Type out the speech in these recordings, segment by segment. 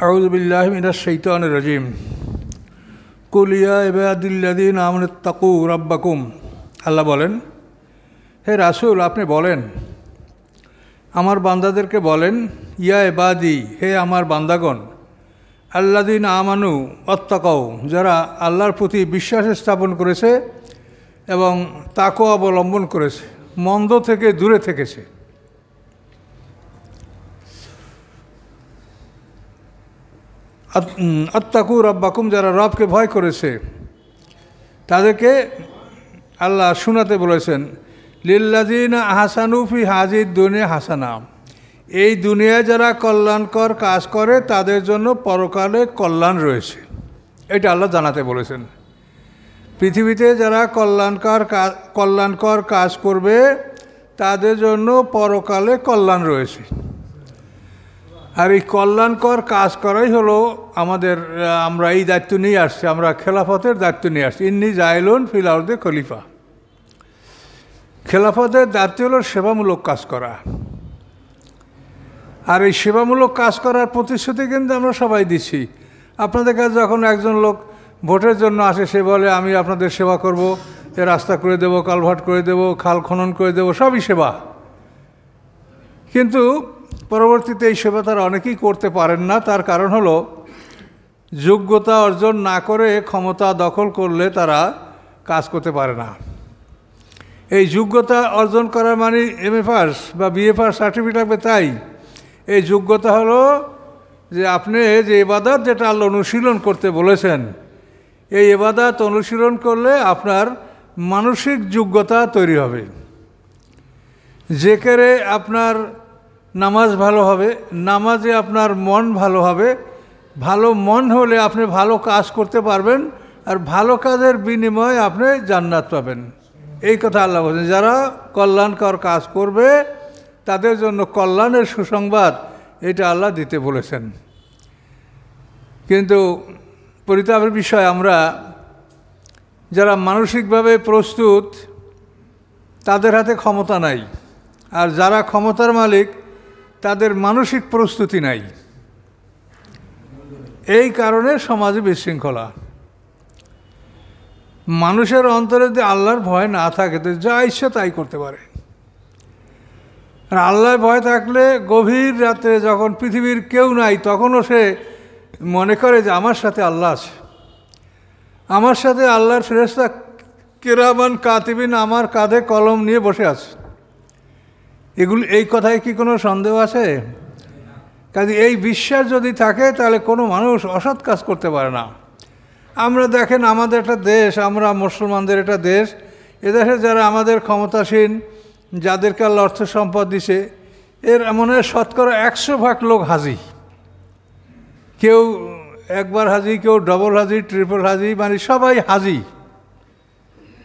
আউযু বিল্লাহি মিনাশ শাইতানির রাজিম। কুল ইয়া ইবাদিল্লাযীনা আমানুত্তাকু রাব্বাকুম। আল্লাহ বলেন, হে রাসূল আপনি বলেন, আমার বান্দাদেরকে বলেন, ইয়া ইবাদি, হে আমার বান্দাগণ, আল্লাযীনা আমানু ওয়াত্তাকাউ, যারা আল্লাহর প্রতি বিশ্বাস স্থাপন করেছে এবং তাকওয়া অবলম্বন করেছে, মন্দ থেকে দূরে থেকেছে। আত্তাকু রাব্বাকুম, যারা রবকে ভয় করেছে তাদেরকে আল্লাহ শোনাতে বলেছেন, লিল্লাযীনা আহসানু ফি হাযিহিদ দুনিয়া হাসানা, এই দুনিয়ায় যারা কল্যাণকর কাজ করে তাদের জন্য পরকালে কল্যাণ রয়েছে। এটা আল্লাহ জানাতে বলেছেন। পৃথিবীতে যারা কল্যাণকর কাজ করবে তাদের জন্য পরকালে কল্যাণ রয়েছে। আর এই কল্যাণকর কাজ করাই হলো আমরা এই দায়িত্ব নিয়ে আসছি, আমরা খেলাফতের দায়িত্ব নিয়ে আসছি। ইন্নী জাইলুন ফিল আরদি খলিফা। খেলাফতের দায়িত্ব হলো সেবামূলক কাজ করা। আর এই সেবামূলক কাজ করার প্রতিশ্রুতি কিন্তু আমরা সবাই দিচ্ছি। আপনাদের কাছে যখন একজন লোক ভোটের জন্য আসে, সে বলে আমি আপনাদের সেবা করব, এ রাস্তা করে দেব, কালভার্ট করে দেব, খাল খনন করে দেব, সবই সেবা। কিন্তু পরবর্তীতে এই সেবা তারা অনেকেই করতে পারেন না। তার কারণ হলো যোগ্যতা অর্জন না করে ক্ষমতা দখল করলে তারা কাজ করতে পারে না। এই যোগ্যতা অর্জন করার মানে এমএ পাস বা বিএ পাস সার্টিফিকেট থাকবে তাই। এই যোগ্যতা হলো যে আপনি যে ইবাদত যেটা আল্লাহ অনুশীলন করতে বলেছেন, এই ইবাদত অনুশীলন করলে আপনার মানসিক যোগ্যতা তৈরি হবে। জিকিরে আপনার নামাজ ভালো হবে, নামাজে আপনার মন ভালো হবে, ভালো মন হলে আপনি ভালো কাজ করতে পারবেন, আর ভালো কাজের বিনিময়ে আপনি জান্নাত পাবেন। এই কথা আল্লাহ বলেন, যারা কল্যাণকর কাজ করবে তাদের জন্য কল্যাণের সুসংবাদ, এটা আল্লাহ দিতে বলেছেন। কিন্তু পরিতাপের বিষয়, আমরা যারা মানসিকভাবে প্রস্তুত তাদের হাতে ক্ষমতা নাই, আর যারা ক্ষমতার মালিক তাদের মানসিক প্রস্তুতি নাই। এই কারণে সমাজে বিশৃঙ্খলা। মানুষের অন্তরে যদি আল্লাহর ভয় না থাকে তো যা ইচ্ছে তাই করতে পারে। আর আল্লাহর ভয় থাকলে গভীর রাতে যখন পৃথিবীর কেউ নাই তখনও সে মনে করে যে আমার সাথে আল্লাহ আছে, আমার সাথে আল্লাহর ফেরেশতা কিরামান কাতিবিন আমার কাঁধে কলম নিয়ে বসে আছে। এই কথায় কি কোনো সন্দেহ আছে? কাজে এই বিশ্বাস যদি থাকে তাহলে কোনো মানুষ অসৎ কাজ করতে পারে না। আমরা দেখেন, আমাদের একটা দেশ, আমরা মুসলমানদের একটা দেশ, এদেশে যারা আমাদের ক্ষমতাসীন, যাদেরকে আল্লাহ অর্থ সম্পদ দিছে, এর মনে হয় শতকরা 100% লোক হাজি। কেউ একবার হাজি, কেউ ডবল হাজি, ট্রিপল হাজি, মানে সবাই হাজি।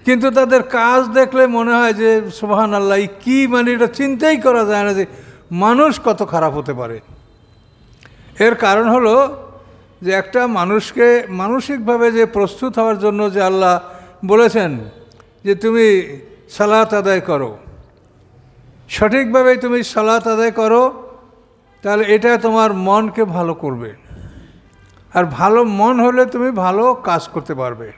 কিন্তু তাদের কাজ দেখলে মনে হয় যে সুবহানাল্লাহ, কি মানে এটা চিন্তাই করা যায় না যে মানুষ কত খারাপ হতে পারে। এর কারণ হলো যে একটা মানুষকে মানসিকভাবে যে প্রস্তুত হওয়ার জন্য যে আল্লাহ বলেছেন যে তুমি সালাত আদায় করো, সঠিকভাবে তুমি সালাত আদায় করো, তাহলে এটা তোমার মনকে ভালো করবে। আর ভালো মন হলে তুমি ভালো কাজ করতে পারবে।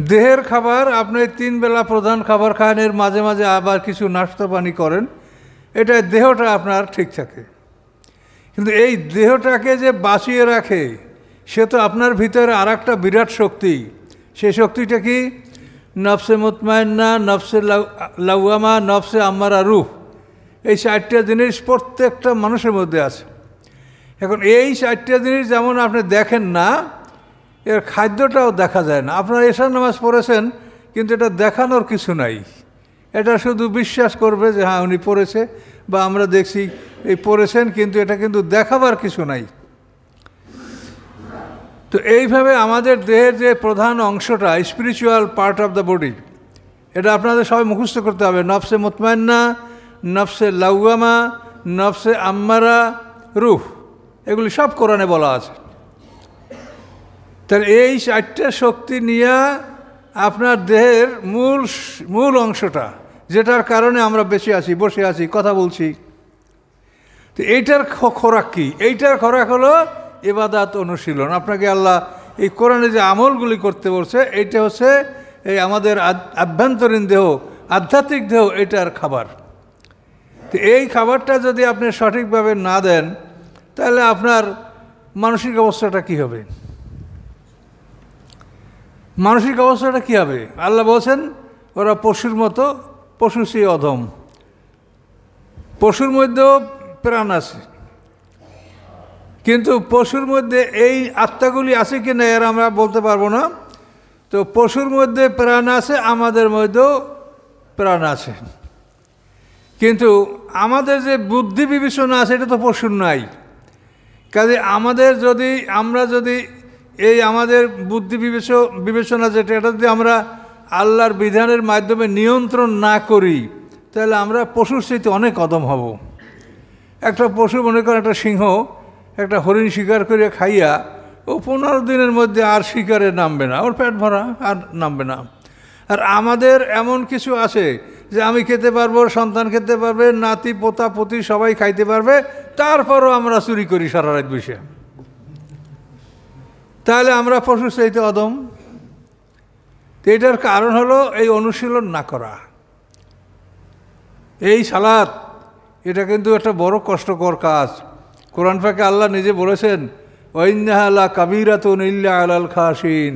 দেহের খাবার আপনি 3 বেলা প্রধান খাবার খান, এর মাঝে মাঝে আবার কিছু নাস্তা পানি করেন, এটা দেহটা আপনার ঠিক থাকে। কিন্তু এই দেহটাকে যে বাঁচিয়ে রাখে সে তো আপনার ভিতরে আর একটা বিরাট শক্তি। সেই শক্তিটা কি? নফসে মুতমাইন্না, নফসে লাওয়ামা, নফসে আম্মারা, রূহ। এই 4টা জিনিস প্রত্যেকটা মানুষের মধ্যে আছে। এখন এই 4টা জিনিস যেমন আপনি দেখেন না, এর খাদ্যটাও দেখা যায় না। আপনারা এশার নামাজ পড়েছেন, কিন্তু এটা দেখানোর কিছু নাই। এটা শুধু বিশ্বাস করবে যে হ্যাঁ উনি পড়েছে, বা আমরা দেখছি এই পড়েছেন, কিন্তু এটা কিন্তু দেখাবার কিছু নাই। তো এইভাবে আমাদের দেহের যে প্রধান অংশটা, spiritual part of the body, এটা আপনাদের সবাই মুখস্থ করতে হবে। নফসে মুতমাইন্না, নফসে লাওয়ামা, নফসে আম্মারা, রূহ, এগুলি সব কোরআনে বলা আছে। তাহলে এই 4টা শক্তি নিয়ে আপনার দেহের মূল অংশটা, যেটার কারণে আমরা বেঁচে আছি, বসে আছি, কথা বলছি, তো এইটার খোরাক কি? এইটার খোরাক হলো ইবাদত অনুশীলন। আপনাকে আল্লাহ এই কোরআনে যে আমলগুলি করতে বলছে, এইটা হচ্ছে এই আমাদের আভ্যন্তরীণ দেহ, আধ্যাত্মিক দেহ, এটার খাবার। তো এই খাবারটা যদি আপনি সঠিকভাবে না দেন, তাহলে আপনার মানসিক অবস্থাটা কি হবে? মানসিক অবস্থাটা কি হবে? আল্লাহ বলছেন ওরা পশুর মতো, পশু সেই অধম। পশুর মধ্যেও প্রাণ আছে, কিন্তু পশুর মধ্যে এই আত্মাগুলি আছে কি না এর আমরা বলতে পারবো না। তো পশুর মধ্যে প্রাণ আছে, আমাদের মধ্যেও প্রাণ আছে, কিন্তু আমাদের যে বুদ্ধি বিবেচনা আছে এটা তো পশুর নাই। কাজে আমরা যদি এই আমাদের বুদ্ধি বিবেচনা যেটা, এটা যদি আমরা আল্লাহর বিধানের মাধ্যমে নিয়ন্ত্রণ না করি, তাহলে আমরা পশুর চাইতে অনেক অদম হব। একটা পশু, মনে করেন একটা সিংহ একটা হরিণ শিকার করে খাইয়া ও 15 দিনের মধ্যে আর শিকারে নামবে না, ওর পেট ভরা, আর নামবে না। আর আমাদের এমন কিছু আছে যে আমি খেতে পারবো, সন্তান খেতে পারবে, নাতি পোতা পতি সবাই খাইতে পারবে, তারপরও আমরা চুরি করি সারা রাত বসে। তাহলে আমরা পশুর চাইতে অদম। এটার কারণ হলো এই অনুশীলন না করা। এই সালাত, এটা কিন্তু একটা বড় কষ্টকর কাজ। কোরআন পাকে আল্লাহ নিজে বলেছেন, ওয়াইন্নাহা লাকাবীরাতুন ইল্লা আলাল খাশিন।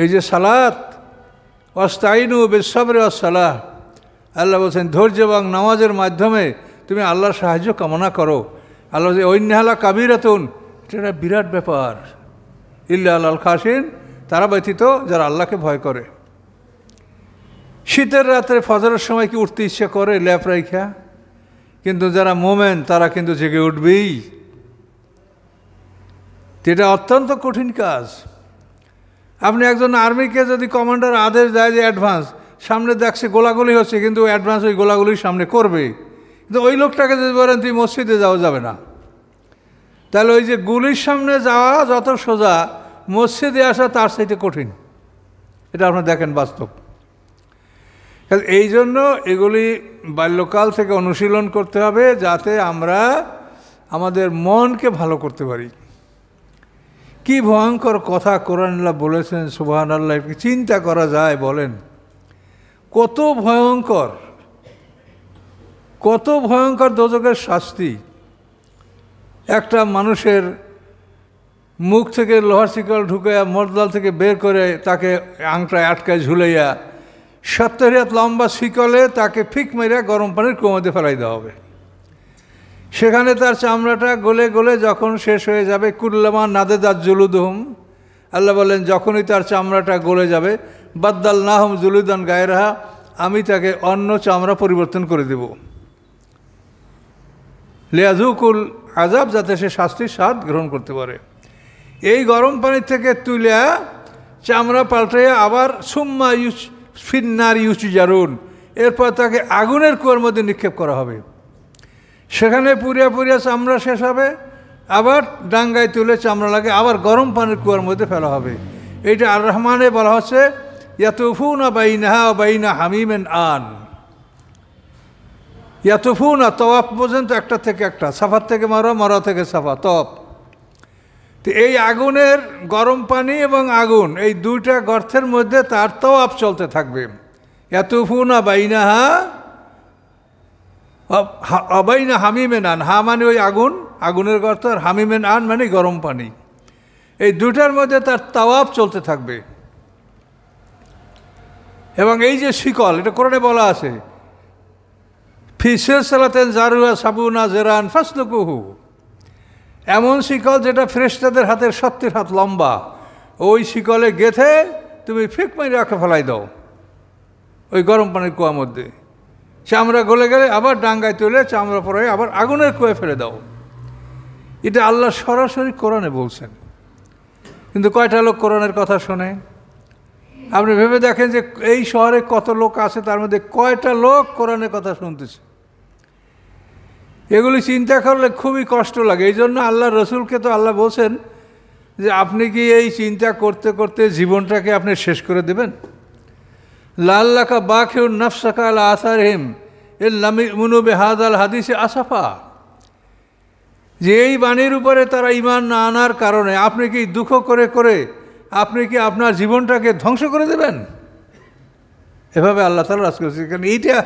এই যে সালাত, ওয়াস্তাইনু বিস-সাবরি ওয়াস-সালাহ, আল্লাহ বলছেন ধৈর্য এবং নামাজের মাধ্যমে তুমি আল্লাহর সাহায্য কামনা করো। আল্লাহ বলছে ওয়াইন্নাহা লাকাবীরাতুন, এটা বিরাট ব্যাপার। ইল্লা আলাল খাশিন, তারা ব্যতীত যারা আল্লাহকে ভয় করে। শীতের রাত্রে ফজরের সময় কি উঠতে ইচ্ছা করে ল্যাপ রাইখা? কিন্তু যারা মোমেন তারা কিন্তু জেগে উঠবেই। এটা অত্যন্ত কঠিন কাজ। আপনি একজন আর্মিকে যদি কমান্ডার আদেশ দেয় যে অ্যাডভান্স, সামনে দেখছে গোলাগুলি হচ্ছে, কিন্তু অ্যাডভান্স ওই গোলাগুলির সামনে করবে, কিন্তু ওই লোকটাকে যদি বলেন তুই মসজিদে যাওয়া যাবে না, তাহলে ওই যে গুলির সামনে যাওয়া যত সোজা, মসজিদে আসা তার চাইতে কঠিন। এটা আপনি দেখেন বাস্তব। এই জন্য এগুলি বাল্যকাল থেকে অনুশীলন করতে হবে, যাতে আমরা আমাদের মনকে ভালো করতে পারি। কি ভয়ঙ্কর কথা কোরআনুল্লাহ বলেছেন, সুবহানাল্লাহ! চিন্তা করা যায়? বলেন কত ভয়ঙ্কর, কত ভয়ঙ্কর দোজখের শাস্তি। একটা মানুষের মুখ থেকে লোহার শিকল ঢুকাইয়া মরদাল থেকে বের করে তাকে আংটায় আটকায় ঝুলাইয়া 70 হাত লম্বা শিকলে তাকে ফিক মেরে গরম পানির কুয়োতে ফেলাই দেওয়া হবে। সেখানে তার চামড়াটা গলে গলে যখন শেষ হয়ে যাবে, কুল্লামা নাদেদাত জুলুদহুম, আল্লাহ বলেন যখনই তার চামড়াটা গলে যাবে, বাদ্দালনাহুম জুলুদান গায়রাহা, আমি তাকে অন্য চামড়া পরিবর্তন করে দেব। লিয়াযুকুল আযাব, যাতে সে শাস্তির স্বাদ গ্রহণ করতে পারে। এই গরম পানি থেকে তুলে চামড়া পাল্টাইয়া আবার সুম্মা ফিন্নার ইউচিজারুন, এরপর তাকে আগুনের কুয়ার মধ্যে নিক্ষেপ করা হবে। সেখানে পুড়িয়া পুড়িয়া চামড়া শেষ হবে, আবার ডাঙ্গায় তুলে চামড়া লাগে আবার গরম পানির কুয়ার মধ্যে ফেলা হবে। এইটা আর রহমানে বলা হচ্ছে ইয়াতুফুনা বাইনাহা ওয়া বাইনা হামিমেন আন। ইয়াতুফুনা, তওয়াফ পর্যন্ত একটা থেকে একটা, সাফার থেকে মারা, মারা থেকে সাফা, তওয়াফ। তো এই আগুনের, গরম পানি এবং আগুন, এই দুইটা গর্তের মধ্যে তার তওয়াফ চলতে থাকবে। ইয়াতুফুনা বাইনাহা অবাইনা হামিমেন আন, হা মানে ওই আগুন, আগুনের গর্ত, আর হামিমেন আন মানে গরম পানি। এই দুটার মধ্যে তার তাওয়াফ চলতে থাকবে। এবং এই যে শিকল, এটা কোরআনে বলা আছে, ফি সিলসিলাতিন যারুহা সাবুনা জিরান ফাসলুকুহু, এমন শিকল যেটা ফেরেশতাদের হাতের 70 হাত লম্বা, ওই শিকলে গেথে তুমি ফিক মেরে রাখে ফেলাই দাও ওই গরম পানির কুয়ার মধ্যে। চামড়া গলে গেলে আবার ডাঙ্গায় তুলে চামড়া পরে আবার আগুনের কুয়ায় ফেলে দাও। এটা আল্লাহ সরাসরি কোরআনে বলছেন, কিন্তু কয়টা লোক কোরআনের কথা শোনে? আপনি ভেবে দেখেন যে এই শহরে কত লোক আছে, তার মধ্যে কয়টা লোক কোরআনের কথা শুনতেছে? এগুলি চিন্তা করলে খুবই কষ্ট লাগে। এই জন্য আল্লাহ রসুলকে তো আল্লাহ বলছেন যে আপনি কি এই চিন্তা করতে করতে জীবনটাকে আপনি শেষ করে দেবেন? লাল্লাকা বাখিউন নাফসাকা আলা আসারিহিম ইল্লাম ইউমিনু বিহাযাল হাদিসে আসাফা, যে এই বাণীর উপরে তারা ঈমান না আনার কারণে আপনি কি দুঃখ করে করে আপনি কি আপনার জীবনটাকে ধ্বংস করে দেবেন? এভাবে আল্লাহ তাআলা রাজ করেছে। কারণ এইটা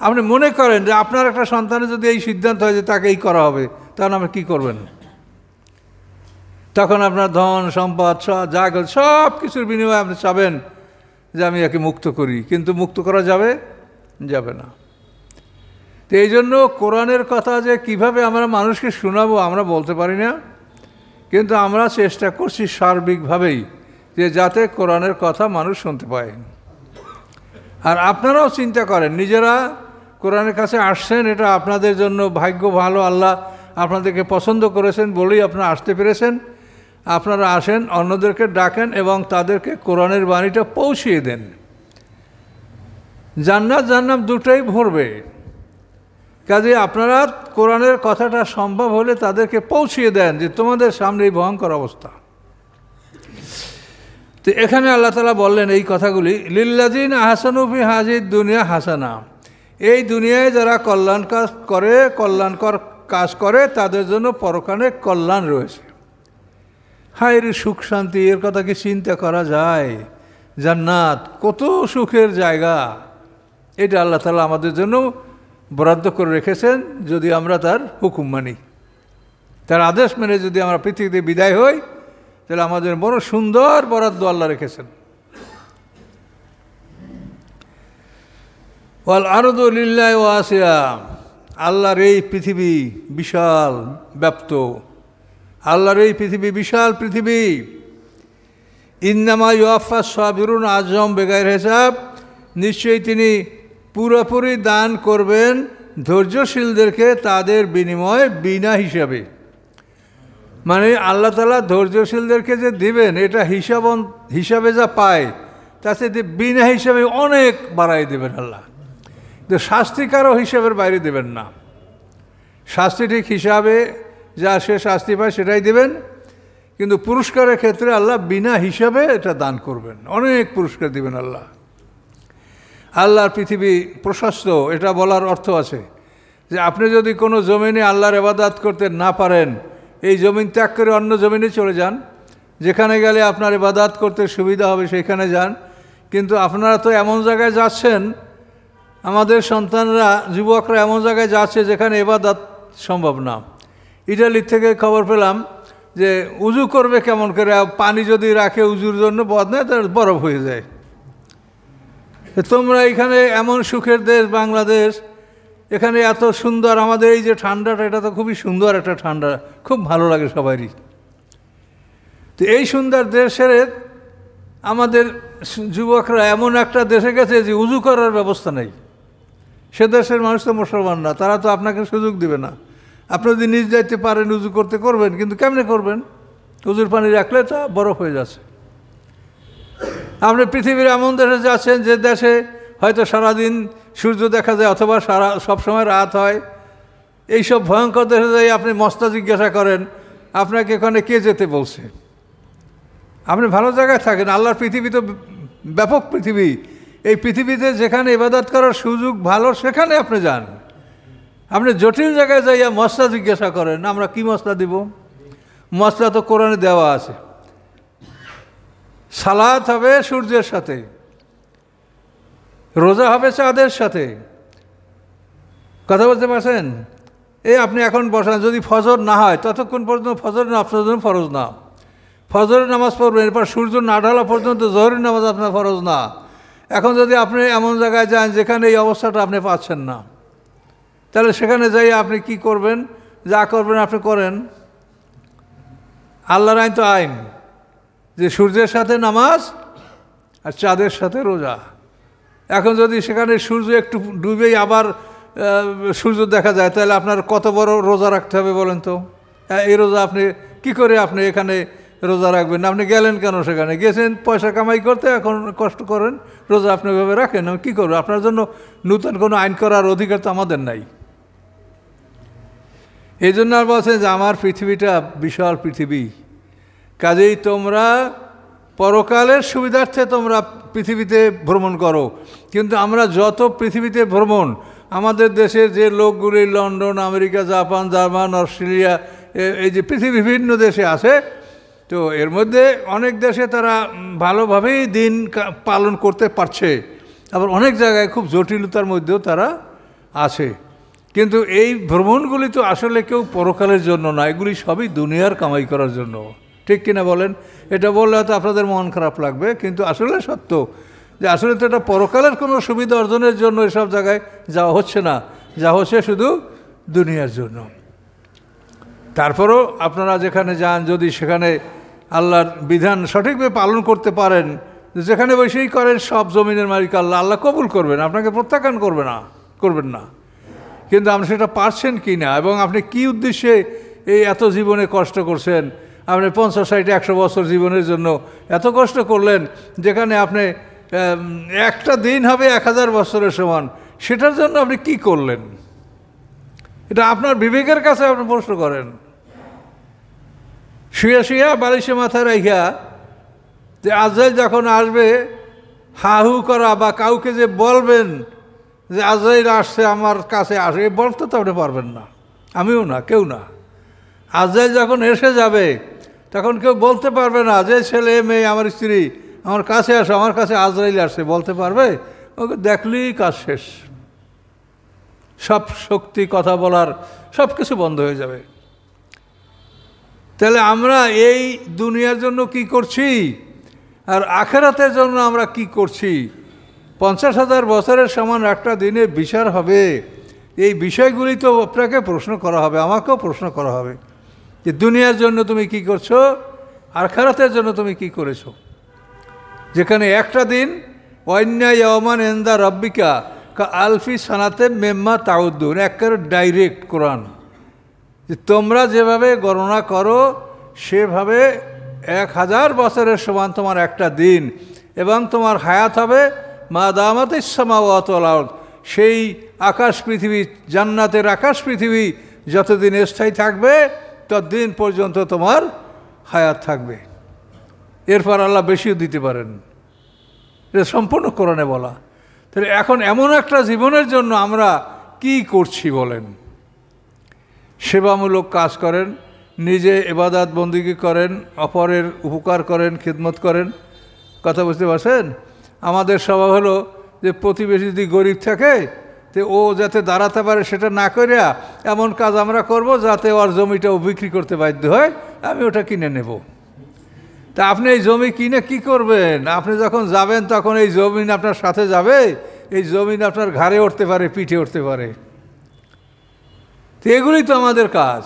আপনি মনে করেন যে আপনার একটা সন্তানের যদি এই সিদ্ধান্ত হয় যে তাকে এই করা হবে, তখন আপনি কী করবেন? তখন আপনার ধন সম্পদ যা সব কিছুর বিনিময়ে আপনি চাবেন যে আমি একে মুক্ত করি, কিন্তু মুক্ত করা যাবে না। তো এই জন্য কোরআনের কথা যে কিভাবে আমরা মানুষকে শোনাবো আমরা বলতে পারি না, কিন্তু আমরা চেষ্টা করছি সার্বিকভাবেই যে যাতে কোরআনের কথা মানুষ শুনতে পায়। আর আপনারাও চিন্তা করেন, নিজেরা কোরআনের কাছে আসছেন, এটা আপনাদের জন্য ভাগ্য ভালো, আল্লাহ আপনাদেরকে পছন্দ করেছেন বলেই আপনারা আসতে পেরেছেন। আপনারা আসেন, অন্যদেরকে ডাকেন এবং তাদেরকে কোরআনের বাণীটা পৌঁছিয়ে দেন। জান্নাত জাহান্নাম দুটোই ভরবে, কাজে আপনারা কোরআনের কথাটা সম্ভব হলে তাদেরকে পৌঁছিয়ে দেন যে তোমাদের সামনে এই ভয়ঙ্কর অবস্থা। তো এখানে আল্লাহ তাআলা বললেন এই কথাগুলি, লিল্লাযিনা আহসানু ফি হাযিহিদ দুনিয়া হাসানা, এই দুনিয়ায় যারা কল্যাণকর কাজ করে তাদের জন্য পরকালে কল্যাণ রয়েছে। হায় রে সুখ শান্তি, এর কথা কি চিন্তা করা যায়? জান্নাত কত সুখের জায়গা, এটা আল্লাহ তাআলা আমাদের জন্য বরাদ্দ করে রেখেছেন যদি আমরা তার হুকুম মানি, তার আদেশ মেনে যদি আমরা পৃথিবীতে বিদায় হই, তাহলে আমাদের বড় সুন্দর বরাদ্দ আল্লাহ রেখেছেন। ওয়াল আরদু লিল্লাহি ওয়াসিয়া, আল্লাহর এই পৃথিবী বিশাল ব্যাপ্ত, আল্লাহর এই পৃথিবী বিশাল পৃথিবী। ইন্নামা ইউয়াফাস সাবিরুন আজম বেগাইর হিসাব, নিশ্চয়ই তিনি পুরোপুরি দান করবেন ধৈর্যশীলদেরকে তাদের বিনিময়ে বিনা হিসাবে। মানে আল্লাহ তাআলা ধৈর্যশীলদেরকে যে দিবেন এটা হিসাবে যা পায় তাতে বিনা হিসাবে অনেক বাড়াই দেবেন আল্লাহ। তো শাস্তি কারো হিসাবের বাইরে দেবেন না, শাস্তি ঠিক হিসাবে যা সে শাস্তি পায় সেটাই দেবেন, কিন্তু পুরস্কারের ক্ষেত্রে আল্লাহ বিনা হিসাবে এটা দান করবেন, অনেক পুরস্কার দিবেন আল্লাহ। আল্লাহর পৃথিবী প্রশস্ত, এটা বলার অর্থ আছে যে আপনি যদি কোনো জমিনে আল্লাহর ইবাদত করতে না পারেন, এই জমিন ত্যাগ করে অন্য জমিনে চলে যান, যেখানে গেলে আপনার ইবাদত করতে সুবিধা হবে সেখানে যান। কিন্তু আপনারা তো এমন জায়গায় যাচ্ছেন, আমাদের সন্তানরা যুবকরা এমন জায়গায় যাচ্ছে যেখানে ইবাদত সম্ভব না। ইটালির থেকে খবর পেলাম যে উজু করবে কেমন করে, পানি যদি রাখে উজুর জন্য বদনায় তাহলে বরফ হয়ে যায়। তোমরা এখানে এমন সুখের দেশ বাংলাদেশ, এখানে এত সুন্দর, আমাদের এই যে ঠান্ডাটা এটা তো খুবই সুন্দর একটা ঠান্ডা, খুব ভালো লাগে সবারই। তো এই সুন্দর দেশের আমাদের যুবকরা এমন একটা দেশে গেছে যে উজু করার ব্যবস্থা নেই। সে দেশের মানুষ তো মুসলমান না, তারা তো আপনাকে সুযোগ দেবে না। আপনি যদি নিজ যাইতে পারেন উজু করবেন, কিন্তু কেমনে করবেন? উজুর পানি রাখলে তা বরফ হয়ে যাচ্ছে। আপনি পৃথিবীর এমন দেশে যাচ্ছেন যে দেশে হয়তো সারাদিন সূর্য দেখা যায় অথবা সবসময় রাত হয়। এইসব ভয়ঙ্কর দেশে যাই আপনি মস্তা জিজ্ঞাসা করেন আপনাকে এখানে কে যেতে বলছে? আপনি ভালো জায়গায় থাকেন, আল্লাহর পৃথিবী তো ব্যাপক পৃথিবী, এই পৃথিবীতে যেখানে ইবাদত করার সুযোগ ভালো সেখানে আপনি যান। আপনি জটিল জায়গায় যাইয়া মশলা জিজ্ঞাসা করেন আমরা কি মশলা দিব? মশলা তো কোরআনে দেওয়া আছে। সালাত হবে সূর্যের সাথে, রোজা হবে চাঁদের সাথে। কথা বলতে পারছেন? এই আপনি এখন বসান, যদি ফজর না হয় ততক্ষণ পর্যন্ত ফজর আপনার জন্য ফরজ না। ফজরের নামাজ পড়বেন, এরপর সূর্য না ঢালা পর্যন্ত জোহরের নামাজ আপনার ফরজ না। এখন যদি আপনি এমন জায়গায় যান যেখানে এই অবস্থাটা আপনি পাচ্ছেন না, তাহলে সেখানে যাই আপনি কি করবেন? যা করবেন আপনি করেন। আল্লাহর আইন তো আইন যে সূর্যের সাথে নামাজ আর চাঁদের সাথে রোজা। এখন যদি সেখানে সূর্য একটু ডুবেই আবার সূর্য দেখা যায়, তাহলে আপনার কত বড় রোজা রাখতে হবে বলেন তো? এই রোজা আপনি কি করে আপনি এখানে রোজা রাখবেন? আপনি গেলেন কেন? সেখানে গেছেন পয়সা কামাই করতে, এখন কষ্ট করেন, রোজা আপনি ওইভাবে রাখেন। আমি কী করবো? আপনার জন্য নূতন কোনো আইন করার অধিকার তো আমাদের নাই। এই জন্য আর বলছেন যে আমার পৃথিবীটা বিশাল পৃথিবী, কাজেই তোমরা পরকালের সুবিধার্থে তোমরা পৃথিবীতে ভ্রমণ করো। কিন্তু আমরা যত পৃথিবীতে ভ্রমণ, আমাদের দেশের যে লোকগুলি London, America, Japan, German, Australia, এই যে পৃথিবীর বিভিন্ন দেশে আছে, তো এর মধ্যে অনেক দেশে তারা ভালোভাবেই দিন পালন করতে পারছে, আবার অনেক জায়গায় খুব জটিলতার মধ্যেও তারা আছে। কিন্তু এই ভ্রমণগুলি তো আসলে কেউ পরকালের জন্য না, এগুলি সবই দুনিয়ার কামাই করার জন্য। ঠিক কিনা বলেন? এটা বললে হয়তো আপনাদের মন খারাপ লাগবে, কিন্তু আসলে সত্য যে আসলে তো এটা পরকালের কোনো সুবিধা অর্জনের জন্য এসব জায়গায় যাওয়া হচ্ছে না, যা হচ্ছে শুধু দুনিয়ার জন্য। তারপরেও আপনারা যেখানে যান, যদি সেখানে আল্লাহর বিধান সঠিকভাবে পালন করতে পারেন, যেখানে বসেই করেন সব জমিনের মালিক আল্লাহ, আল্লাহ কবুল করবেন, আপনাকে প্রত্যাখ্যান করবেন না। কিন্তু আপনি সেটা পারছেন কি না, এবং আপনি কি উদ্দেশ্যে এই এত জীবনে কষ্ট করছেন, আপনি 50, 60, 100 বছর জীবনের জন্য এত কষ্ট করলেন, যেখানে আপনি একটা দিন হবে 1000 বছরের সমান, সেটার জন্য আপনি কি করলেন? এটা আপনার বিবেকের কাছে আপনি প্রশ্ন করেন। শুয়ে বালিশে মাথা রাখিয়া যে আজরাইল যখন আসবে হাহু করা, বা কাউকে যে বলবেন যে আজরাইল আসছে আমার কাছে আসে, বলতে তো আপনি পারবেন না, আমিও না, কেউ না। আজরাইল যখন এসে যাবে তখন কেউ বলতে পারবে না যে ছেলে মেয়ে আমার স্ত্রী আমার কাছে আসে, আমার কাছে আজরাইল আসছে, বলতে পারবে? ওকে দেখলেই কাজ শেষ, সব শক্তি, কথা বলার সব কিছু বন্ধ হয়ে যাবে। তাহলে আমরা এই দুনিয়ার জন্য কি করছি, আর আখেরাতের জন্য আমরা কি করছি? 50,000 বছরের সমান একটা দিনে বিচার হবে। এই বিষয়গুলি তো আপনাকে প্রশ্ন করা হবে, আমাকেও প্রশ্ন করা হবে যে দুনিয়ার জন্য তুমি কি করছো, আখেরাতের জন্য তুমি কি করেছো। যেখানে একটা দিন অন্যায় ইয়মান ইনদা রাব্বিকা কা আলফি সানাতে মেম্মা তাউদ্দুন, একেবারে ডাইরেক্ট কোরআন, যে তোমরা যেভাবে গণনা করো সেভাবে 1000 বছরের সমান তোমার একটা দিন, এবং তোমার হায়াত হবে মা দামাতিস সামাওয়াতু ওয়াল আরদ, সেই আকাশ পৃথিবী, জান্নাতের আকাশ পৃথিবী যতদিন স্থায়ী থাকবে ততদিন পর্যন্ত তোমার হায়াত থাকবে। এরপর আল্লাহ বেশিও দিতে পারেন, এটা সম্পূর্ণ কোরআনে বলা। তাহলে এখন এমন একটা জীবনের জন্য আমরা কি করছি বলেন? সেবামূলক কাজ করেন, নিজে ইবাদত বন্দেগী করেন, অপরের উপকার করেন, খিদমত করেন। কথা বুঝতে পারছেন? আমাদের স্বভাব হলো যে প্রতিবেশী যদি গরিব থাকে তো ও যাতে দাঁড়াতে পারে সেটা না করিয়া এমন কাজ আমরা করব যাতে ওর জমিটাও বিক্রি করতে বাধ্য হয়, আমি ওটা কিনে নেব। তা আপনি এই জমি কিনে কি করবেন? আপনি যখন যাবেন তখন এই জমিন আপনার সাথে যাবে, এই জমিন আপনার ঘাড়ে উঠতে পারে, পিঠে উঠতে পারে। তো এগুলি তো আমাদের কাজ,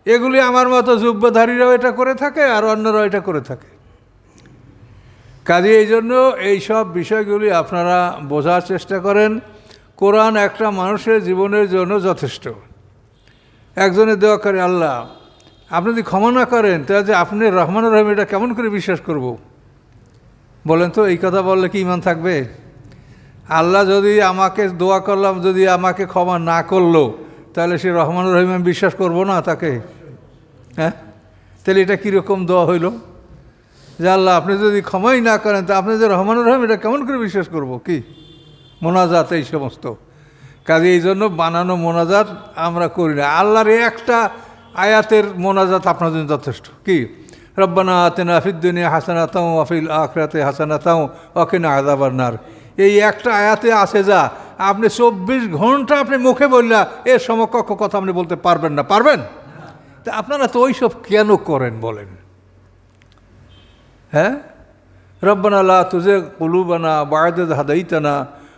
এগুলি আমার মতো যুব্যধারীরাও এটা করে থাকে, আর অন্যরাও এটা করে থাকে। কাজে এই জন্য এইসব বিষয়গুলি আপনারা বোঝার চেষ্টা করেন। কোরআন একটা মানুষের জীবনের জন্য যথেষ্ট। একজনের দোয়া করে, আল্লাহ আপনি যদি ক্ষমা না করেন তাহলে যে আপনি রহমান রহিম, এটা কেমন করে বিশ্বাস করব? বলেন তো, এই কথা বললে কি ইমান থাকবে? আল্লাহ যদি আমাকে দোয়া করলাম, যদি আমাকে ক্ষমা না করলো, তাহলে সে রহমান রহিম আমি বিশ্বাস করবো না তাকে? হ্যাঁ, তাহলে এটা কীরকম দোয়া হইল? যে আল্লাহ আপনি যদি ক্ষমাই না করেন তা আপনি যে রহমান রহিম, এটা কেমন করে বিশ্বাস করব? কি মোনাজাত এই সমস্ত কাজে, এই জন্য বানানো মোনাজাত আমরা করি না। আল্লাহর একটা আয়াতের মোনাজাত আপনার জন্য যথেষ্ট। কি? রব্বানা আতিনা ফিদ দুনিয়া হাসানাতাও ওয়া ফিল আখিরাতি হাসানাতাও ওয়া কিনা আযাবান নার, এই একটা আয়াতে আছে যা আপনি 24 ঘন্টা আপনি মুখে বললা এর সমকক্ষ কথা আপনি বলতে পারবেন না। পারবেন? তা আপনারা তো ওইসব কেন করেন বলেন? হ্যাঁ, রব্বানা লা তুজিগ কুলুবানা বা'দা ইয হাদাইতানা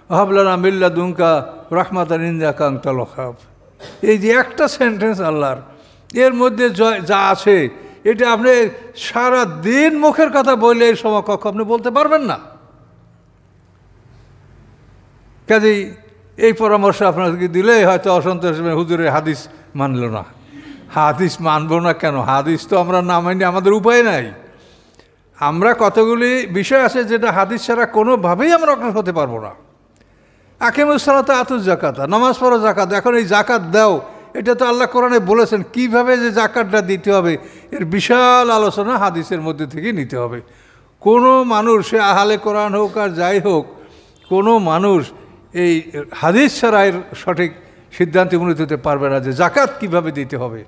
ওয়া হাব লানা মিন লাদুনকা রাহমাতান ইন্নাকা আনতাল ওয়াহ্হাব, এই যে একটা সেন্টেন্স আল্লাহর, এর মধ্যে যা আছে এটা আপনি সারা দিন মুখের কথা বললে এর সমকক্ষ আপনি বলতে পারবেন না। কাজেই এই পরামর্শ আপনাদেরকে দিলে হয়তো অসন্তোষ, হুজুরের হাদিস মানল না। হাদিস মানব না কেন? হাদিস তো আমরা না মানি, আমাদের উপায় নাই। আমরা কতগুলি বিষয় আছে যেটা হাদিস ছাড়া কোনোভাবেই আমরা অগ্রসর হতে পারবো না। আকিমুস সালাতা আতুজ যাকাতা, নামাজ পড়ো, জাকাত। এখন এই জাকাত দাও, এটা তো আল্লাহ কোরআনে বলেছেন কিভাবে যে জাকাতটা দিতে হবে, এর বিশাল আলোচনা হাদিসের মধ্যে থেকে নিতে হবে। কোনো মানুষ, সে আহলে কোরআন হোক আর যাই হোক, কোনো মানুষ এই হাদিস ছাড়া এর সঠিক সিদ্ধান্তে উপনীত হতে পারবে না যে জাকাত কিভাবে দিতে হবে।